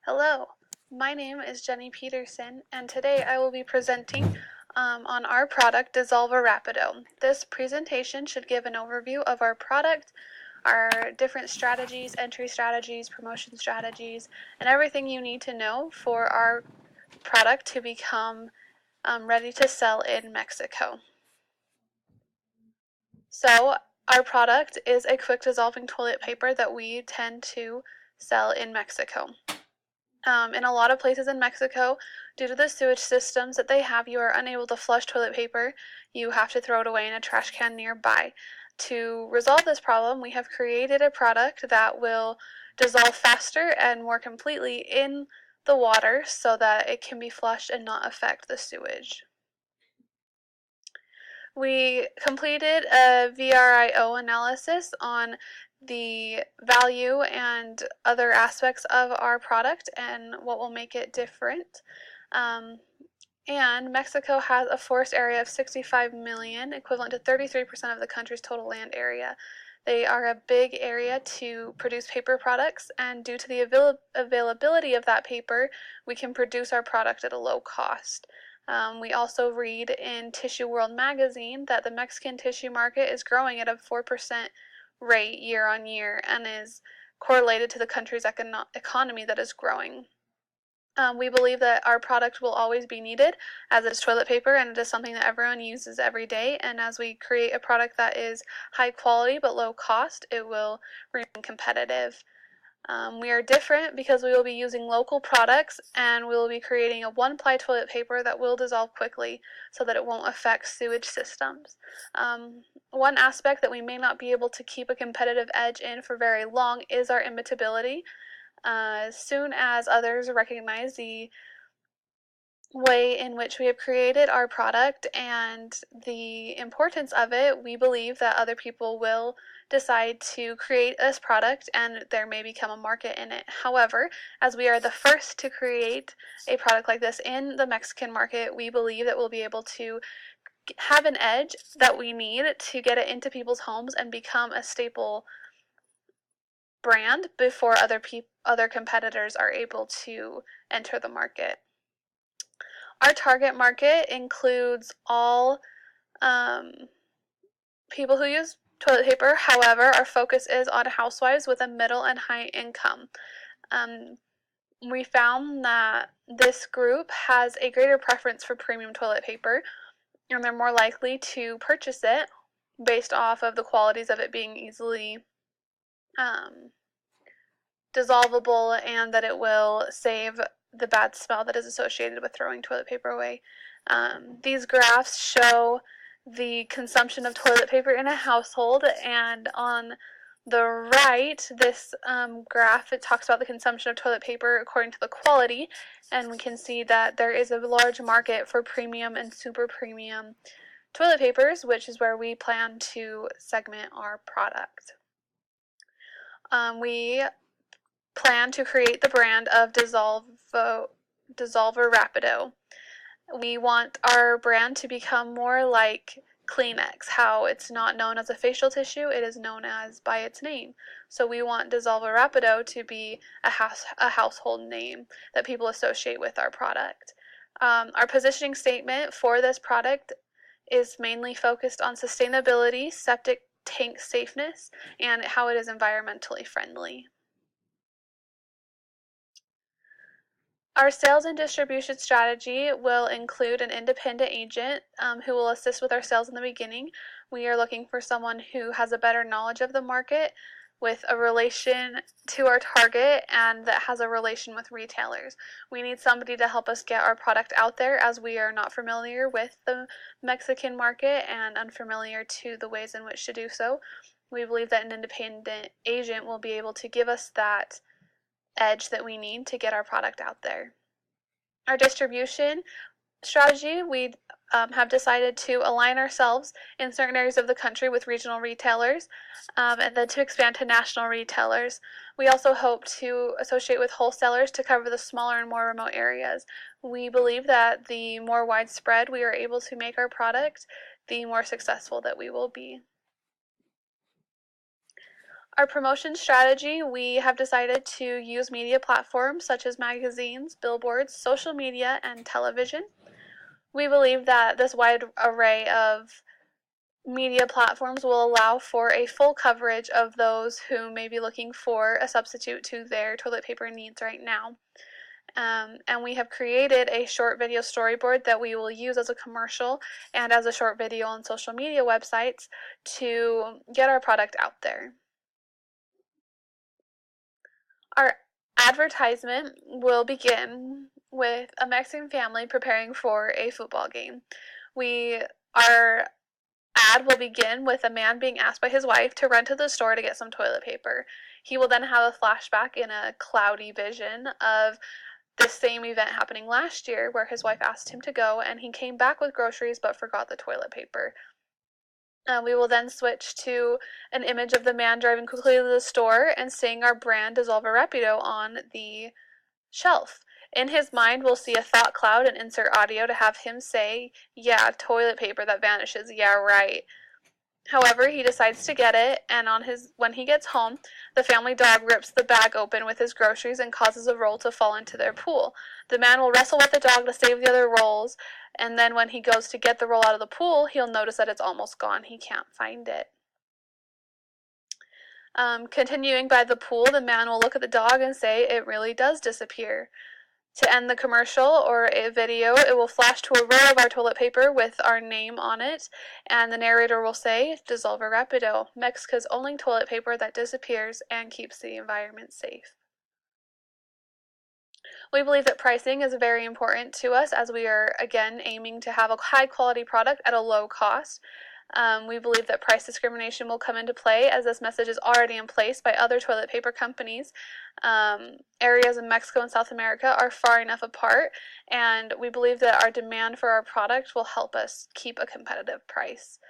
Hello, my name is Jenny Peterson, and today I will be presenting on our product, Dissolver Rapido. This presentation should give an overview of our product, our different strategies, entry strategies, promotion strategies, and everything you need to know for our product to become ready to sell in Mexico. So our product is a quick dissolving toilet paper that we tend to sell in Mexico. In a lot of places in Mexico, due to the sewage systems that they have, you are unable to flush toilet paper. You have to throw it away in a trash can nearby. To resolve this problem, we have created a product that will dissolve faster and more completely in the water so that it can be flushed and not affect the sewage. We completed a VRIO analysis on the value and other aspects of our product and what will make it different. And Mexico has a forest area of 65 million, equivalent to 33% of the country's total land area. They are a big area to produce paper products, and due to the availability of that paper, we can produce our product at a low cost. We also read in Tissue World magazine that the Mexican tissue market is growing at a 4% rate year on year and is correlated to the country's economy that is growing. We believe that our product will always be needed as it is toilet paper and it is something that everyone uses every day. And as we create a product that is high quality but low cost, it will remain competitive. We are different because we will be using local products and we will be creating a one-ply toilet paper that will dissolve quickly so that it won't affect sewage systems. One aspect that we may not be able to keep a competitive edge in for very long is our imitability. As soon as others recognize the way in which we have created our product and the importance of it, we believe that other people will decide to create this product and there may become a market in it. However, as we are the first to create a product like this in the Mexican market, we believe that we'll be able to have an edge that we need to get it into people's homes and become a staple brand before other competitors are able to enter the market. Our target market includes all people who use toilet paper. However, our focus is on housewives with a middle and high income. We found that this group has a greater preference for premium toilet paper, and they're more likely to purchase it based off of the qualities of it being easily dissolvable and that it will save the bad smell that is associated with throwing toilet paper away. These graphs show the consumption of toilet paper in a household, and on the right, this graph, it talks about the consumption of toilet paper according to the quality, and we can see that there is a large market for premium and super premium toilet papers, which is where we plan to segment our product. We plan to create the brand of Dissolver Rapido. We want our brand to become more like Kleenex, how it's not known as a facial tissue, it is known as by its name. So we want Dissolver Rapido to be a household name that people associate with our product. Our positioning statement for this product is mainly focused on sustainability, septic tank safeness, and how it is environmentally friendly. Our sales and distribution strategy will include an independent agent who will assist with our sales in the beginning. We are looking for someone who has a better knowledge of the market with a relation to our target and that has a relation with retailers. We need somebody to help us get our product out there as we are not familiar with the Mexican market and unfamiliar to the ways in which to do so. We believe that an independent agent will be able to give us that edge that we need to get our product out there. Our distribution strategy, we have decided to align ourselves in certain areas of the country with regional retailers and then to expand to national retailers. We also hope to associate with wholesalers to cover the smaller and more remote areas. We believe that the more widespread we are able to make our product, the more successful that we will be. Our promotion strategy, we have decided to use media platforms such as magazines, billboards, social media, and television. We believe that this wide array of media platforms will allow for a full coverage of those who may be looking for a substitute to their toilet paper needs right now. And we have created a short video storyboard that we will use as a commercial and as a short video on social media websites to get our product out there. Our advertisement will begin with a Mexican family preparing for a football game. Our ad will begin with a man being asked by his wife to run to the store to get some toilet paper. He will then have a flashback in a cloudy vision of the same event happening last year where his wife asked him to go and he came back with groceries but forgot the toilet paper. We will then switch to an image of the man driving quickly to the store and seeing our brand Dissolver Rapido on the shelf. In his mind, we'll see a thought cloud and insert audio to have him say, "Yeah, toilet paper that vanishes. Yeah, right." However, he decides to get it, and when he gets home, the family dog rips the bag open with his groceries and causes a roll to fall into their pool. The man will wrestle with the dog to save the other rolls, and then when he goes to get the roll out of the pool, he'll notice that it's almost gone. He can't find it. Continuing by the pool, the man will look at the dog and say, "It really does disappear." To end the commercial or a video, it will flash to a roll of our toilet paper with our name on it, and the narrator will say, "Dissolver Rapido, Mexico's only toilet paper that disappears and keeps the environment safe." We believe that pricing is very important to us as we are, again, aiming to have a high quality product at a low cost. We believe that price discrimination will come into play as this message is already in place by other toilet paper companies. Areas in Mexico and South America are far enough apart, and we believe that our demand for our product will help us keep a competitive price.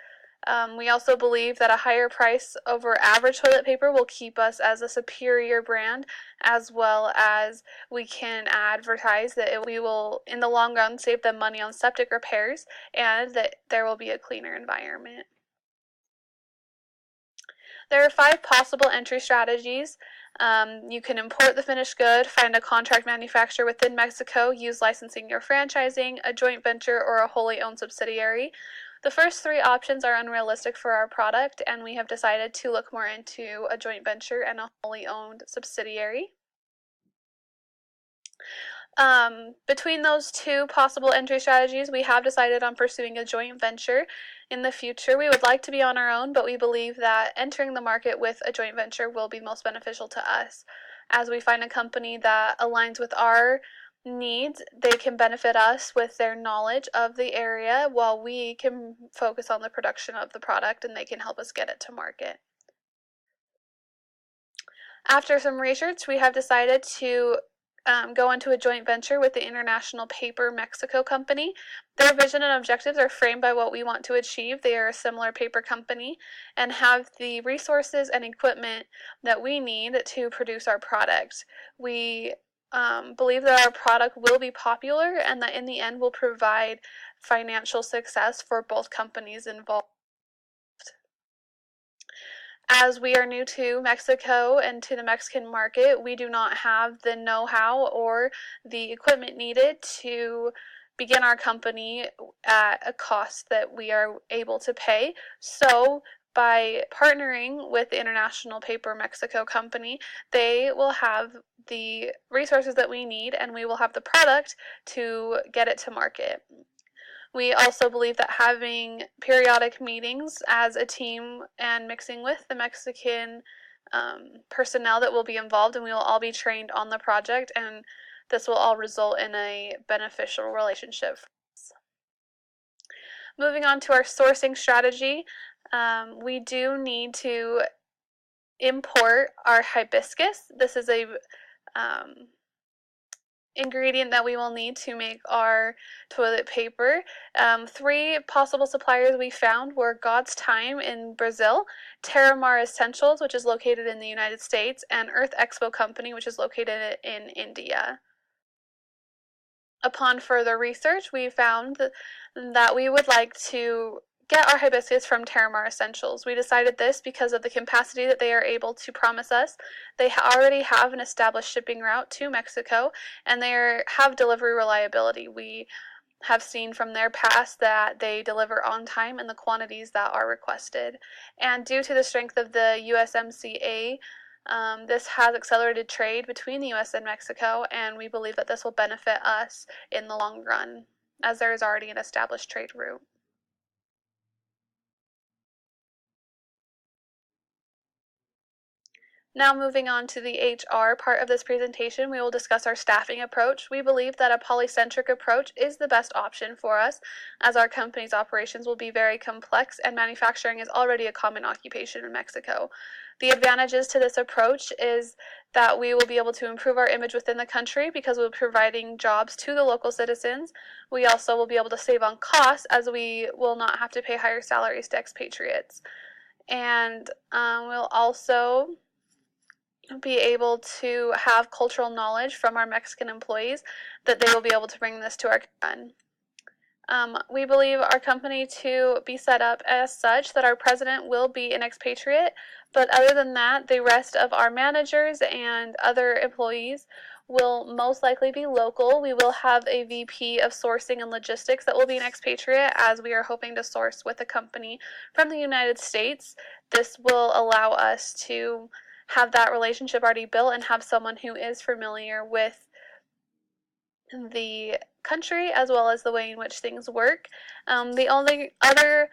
We also believe that a higher price over average toilet paper will keep us as a superior brand, as well as we can advertise that we will, in the long run, save them money on septic repairs and that there will be a cleaner environment. There are 5 possible entry strategies. You can import the finished good, find a contract manufacturer within Mexico, use licensing or franchising, a joint venture, or a wholly owned subsidiary. The first 3 options are unrealistic for our product, and we have decided to look more into a joint venture and a wholly owned subsidiary. Between those 2 possible entry strategies, we have decided on pursuing a joint venture. In the future, we would like to be on our own, but we believe that entering the market with a joint venture will be most beneficial to us. As we find a company that aligns with our needs, they can benefit us with their knowledge of the area while we can focus on the production of the product and they can help us get it to market. After some research, we have decided to go into a joint venture with the International Paper Mexico Company. Their vision and objectives are framed by what we want to achieve. They are a similar paper company and have the resources and equipment that we need to produce our product. We believe that our product will be popular and that in the end will provide financial success for both companies involved. As we are new to Mexico and to the Mexican market, we do not have the know-how or the equipment needed to begin our company at a cost that we are able to pay. So by partnering with the International Paper Mexico Company, they will have the resources that we need and we will have the product to get it to market. We also believe that having periodic meetings as a team and mixing with the Mexican personnel that will be involved, and we will all be trained on the project, and this will all result in a beneficial relationship. Moving on to our sourcing strategy, we do need to import our hibiscus. This is a ingredient that we will need to make our toilet paper. 3 possible suppliers we found were God's Time in Brazil, Terramar Essentials, which is located in the United States, and Earth Expo Company, which is located in India. Upon further research, we found that we would like to get our hibiscus from Terramar Essentials. We decided this because of the capacity that they are able to promise us. They already have an established shipping route to Mexico, and they have delivery reliability. We have seen from their past that they deliver on time in the quantities that are requested. And due to the strength of the USMCA, this has accelerated trade between the US and Mexico, and we believe that this will benefit us in the long run, as there is already an established trade route. Now moving on to the HR part of this presentation, we will discuss our staffing approach. We believe that a polycentric approach is the best option for us, as our company's operations will be very complex and manufacturing is already a common occupation in Mexico. The advantages to this approach is that we will be able to improve our image within the country because we'll be providing jobs to the local citizens. We also will be able to save on costs as we will not have to pay higher salaries to expatriates. And we'll also be able to have cultural knowledge from our Mexican employees that they will be able to bring this to our company. We believe our company to be set up as such that our president will be an expatriate, but other than that, the rest of our managers and other employees will most likely be local. We will have a VP of sourcing and logistics that will be an expatriate, as we are hoping to source with a company from the United States. This will allow us to have that relationship already built and have someone who is familiar with the country as well as the way in which things work. The only other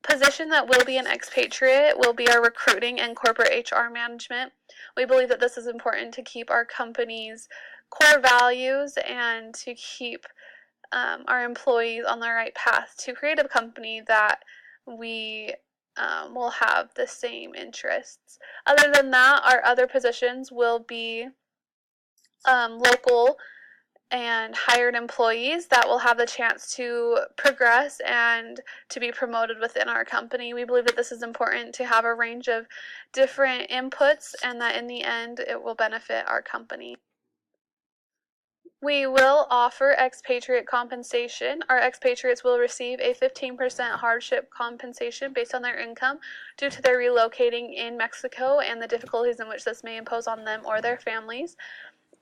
position that will be an expatriate will be our recruiting and corporate HR management. We believe that this is important to keep our company's core values and to keep our employees on the right path to create a company that we will have the same interests. Other than that, our other positions will be local and hired employees that will have the chance to progress and to be promoted within our company. We believe that this is important to have a range of different inputs and that in the end it will benefit our company. We will offer expatriate compensation. Our expatriates will receive a 15% hardship compensation based on their income due to their relocating in Mexico and the difficulties in which this may impose on them or their families.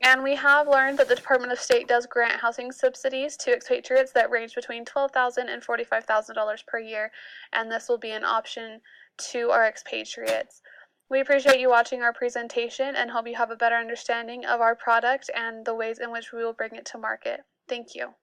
And we have learned that the Department of State does grant housing subsidies to expatriates that range between $12,000 and $45,000 per year, and this will be an option to our expatriates. We appreciate you watching our presentation and hope you have a better understanding of our product and the ways in which we will bring it to market. Thank you.